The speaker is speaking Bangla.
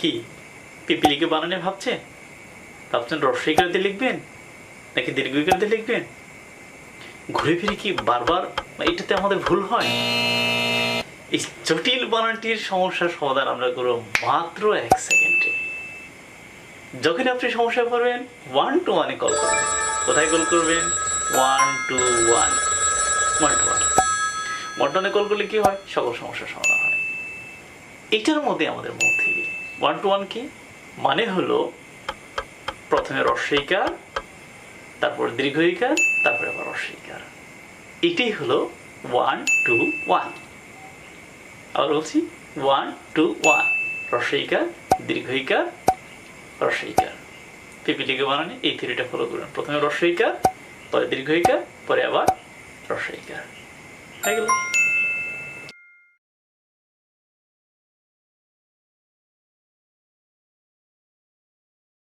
কি পিপিলিকে বানানে ভাবছেন রস্বইকার দিয়ে লিখবেন নাকি দীর্ঘইকার দিয়ে লিখবেন? ঘুরে ফিরে কি বারবার এটাতে আমাদের ভুল হয়? এই জটিল বানানটির সমস্যার সমাধান আমরা করব মাত্র 1 সেকেন্ডে। যখন আপনি সমস্যায় পড়বেন 121-এ কল করবেন। কোথায় কল করবেন? 121 121-এ কল করলে কি হয়? সকল সমস্যার সমাধান হয়। এটার মধ্যে আমাদের মন থেকে 121 কি মানে হলো প্রথমে রস্বইকার, তারপর দীর্ঘইকার, তারপরে আবার রস্বইকার। এটাই হলো 121। আবার বলছি 121 রস্বইকার, দীর্ঘইকার, রস্বইকার। পিপিলিকে বানানে এই থিওরিটা ফলো করবেন। প্রথমে রস্বইকার, পরে দীর্ঘইকার, পরে আবার রস্বইকার। হয়ে গেল।